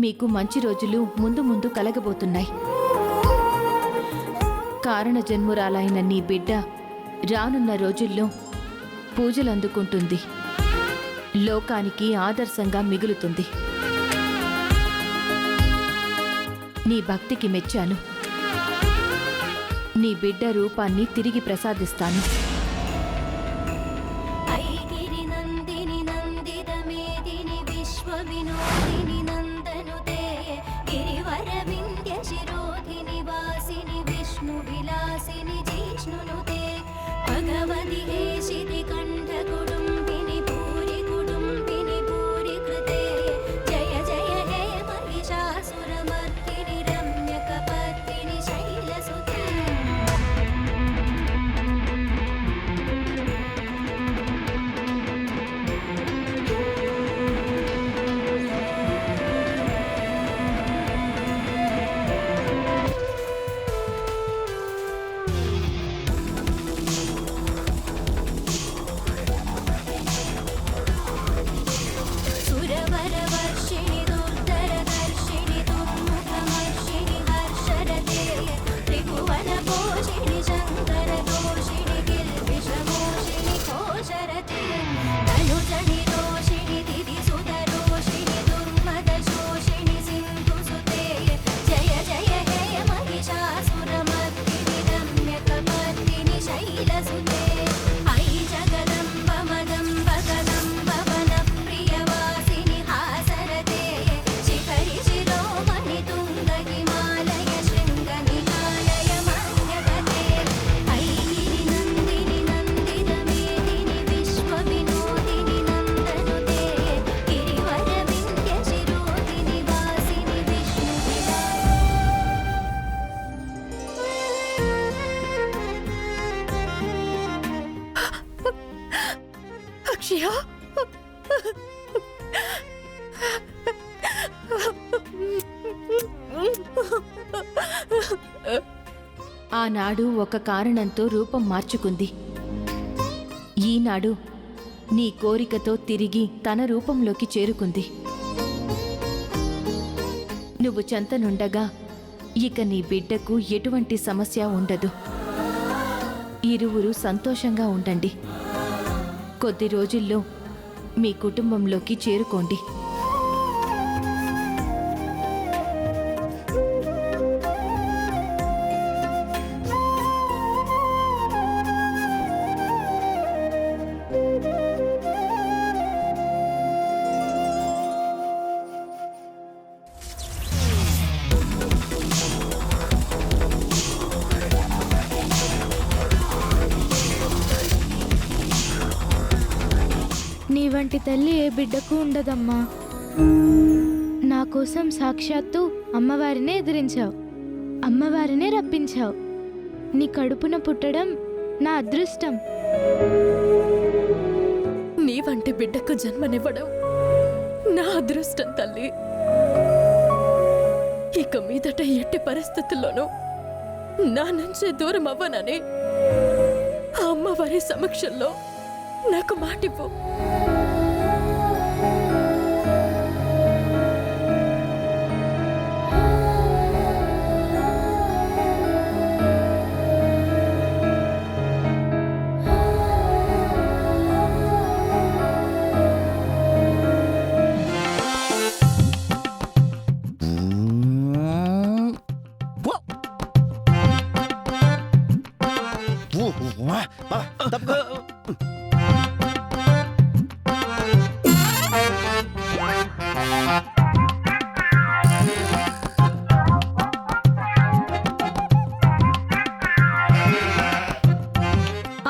మీకు మంచి రోజులు ముందు ముందు కలగబోతున్నాయి. కారణ జన్మురాలైన నీ బిడ్డ రానున్న రోజుల్లో పూజలందుకుంటుంది. లోకానికి ఆదర్శంగా మిగులుతుంది. నీ భక్తికి మెచ్చాను. నీ బిడ్డ రూపాన్ని తిరిగి ప్రసాదిస్తాను. ఆనాడు ఒక కారణంతో రూపం మార్చుకుంది. ఈనాడు నీ కోరికతో తిరిగి తన రూపంలోకి చేరుకుంది. నువ్వు చెంతనుండగా ఇక నీ బిడ్డకు ఎటువంటి సమస్య ఉండదు. ఇరువురు సంతోషంగా ఉండండి. కొద్ది రోజుల్లో మీ కుటుంబంలోకి చేరుకోండి. నీ వంటి తల్లి ఏ బిడ్డకు ఉండదమ్మా. నా కోసం సాక్షాత్తు అమ్మవారినే ఎదిరించావు, అమ్మవారినే రప్పించావు. నీ కడుపున పుట్టడం నా అదృష్టం. నీ వంటి బిడ్డకు జన్మనివ్వడం నా అదృష్టం తల్లి. ఇక మీదట ఎట్టి పరిస్థితుల్లోనూ నా నుంచే దూరం అవ్వనని ఆ అమ్మవారి సమక్షంలో నాకు మాటివ్వు.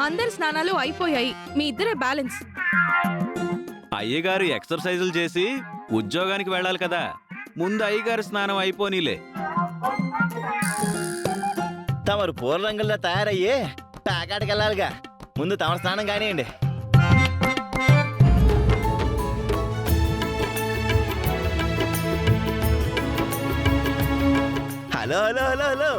అందరి స్నానాలు అయిపోయాయి. మీ ఇద్దరే బ్యాలెన్స్. అయ్యగారు ఎక్సర్సైజులు చేసి ఉద్యోగానికి వెళ్ళాలి కదా. ముందు అయ్యగారు స్నానం అయిపోనీలే. తమరు పూర్వరంగుల్లో తయారయ్యే ప్యాకాడికి వెళ్ళాలిగా. ముందు తమరు స్నానం కానివ్వండి. హలో హలో హలో హలో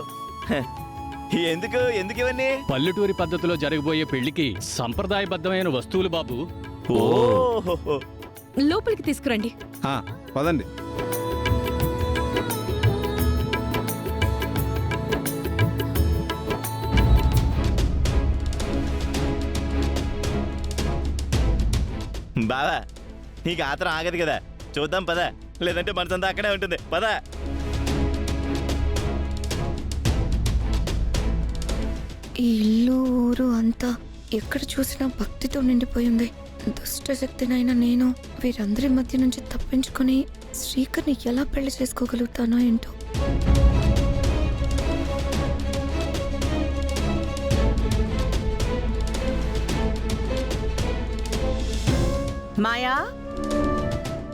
ఎందుకు ఇవన్నీ? పల్లెటూరి పద్ధతిలో జరగబోయే పెళ్లికి సంప్రదాయబద్ధమైన వస్తువులు బాబు. ఓహో, లోపలికి తీసుకురండి. పదండి. నీకు ఆత్రం ఆగదు కదా, చూద్దాం పద, లేదంటే మనసంతా అక్కడే ఉంటుంది పద. ఈ ఇల్లు ఊరు అంతా ఎక్కడ చూసినా భక్తితో నిండిపోయింది. దుష్టశక్తినైనా నేను వీరందరి మధ్య నుంచి తప్పించుకొని శ్రీకర్ని ఎలా పెళ్లి చేసుకోగలుగుతానో ఏంటో. మాయా,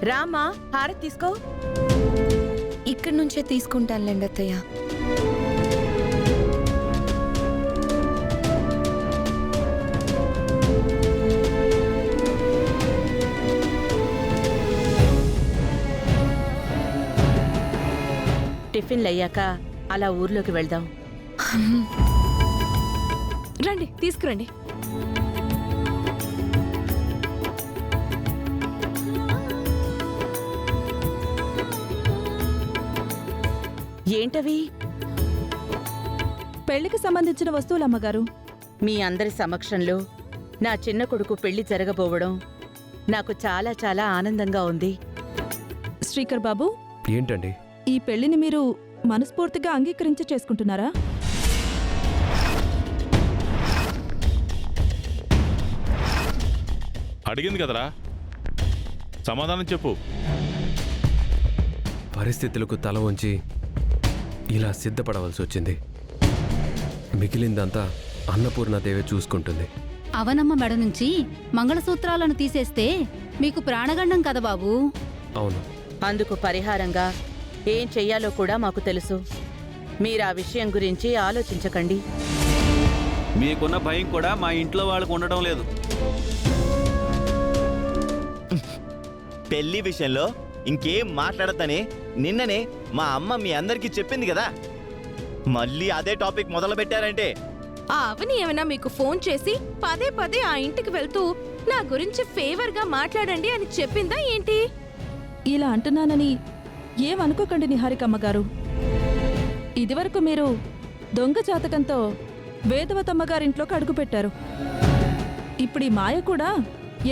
రామా, హారతి తీసుకో. ఇక్కడి నుంచే తీసుకుంటానులేండి అత్తయ్య. టిఫిన్లు అయ్యాక అలా ఊర్లోకి వెళ్దాం. రండి తీసుకురండి. ఏంటవి? పెళ్లికి సంబంధించిన వస్తువులు అమ్మగారు. మీ అందరి సమక్షంలో నా చిన్న కొడుకు పెళ్లి జరగబోవడం నాకు చాలా చాలా ఆనందంగా ఉంది. శ్రీకర్ బాబు, ఏంటండి? ఈ పెళ్లిని మీరు మనస్ఫూర్తిగా అంగీకరించి చేసుకుంటున్నారా? అడిగింది కదరా, సమాధానం చెప్పు. పరిస్థితులకు తల వంచి ఇలా సిద్ధపడవలసి వచ్చింది. మిగిలిందంతా అన్నపూర్ణదేవి చూసుకుంటుంది. అవనమ్మ మెడ నుంచి మంగళసూత్రాలను తీసేస్తే మీకు ప్రాణగండం కదా బాబూ. అవును. అందుకు పరిహారంగా ఏం చెయ్యాలో కూడా మాకు తెలుసు. మీరా విషయం గురించి ఆలోచించకండి. మీకున్న భయం కూడా మా ఇంట్లో వాళ్ళకు ఉండడం లేదు. పెళ్లి విషయంలో ఇంకేం మాట్లాడద్దని నిన్ననే మా అమ్మ మీ అందరికీ చెప్పింది కదా. మళ్ళీ అదే టాపిక్ మొదలు పెట్టారంటే. ఆ అవని ఏమైనా మీకు ఫోన్ చేసి పదే పదే ఆ ఇంటికి వెళ్తూ నా గురించి ఫేవర్ గా మాట్లాడండి అని చెప్పిందా ఏంటి? ఇలా అంటున్నానని ఏమనుకోకండి నిహారికమ్మ గారు. ఇదివరకు మీరు దొంగ జాతకంతో వేదవతమ్మ గారింట్లోకి అడుగుపెట్టారు. ఇప్పుడు ఈ మాయ కూడా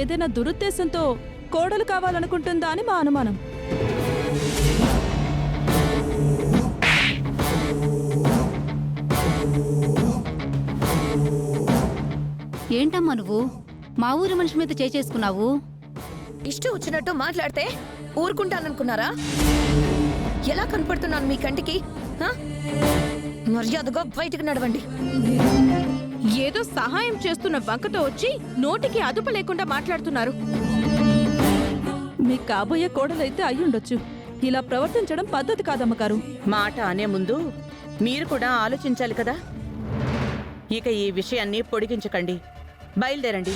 ఏదైనా దురుద్దేశంతో కోడలు కావాలనుకుంటుందా అని మా అనుమానం. ఏంటమ్మా నువ్వు మా ఊరి మనిషి మీద చేసుకున్నావు? ఇష్టం వచ్చినట్టు మాట్లాడితే ఊరుకుంటాననుకున్నారా? ఎలా కనపడుతున్నాను మీ కంటికి? మర్యాదగా బయటకు నడవండి. ఏదో సహాయం చేస్తున్న వంకతో వచ్చి నోటికి అదుపు లేకుండా మాట్లాడుతున్నారు. మీ కాబోయే కోడలైతే అయ్యుండొచ్చు. ఇలా ప్రవర్తించడం పద్ధతి కాదమ్మగారు. మాట అనే ముందు మీరు కూడా ఆలోచించాలి కదా. ఇక ఈ విషయాన్ని పొడిగించకండి, బయలుదేరండి.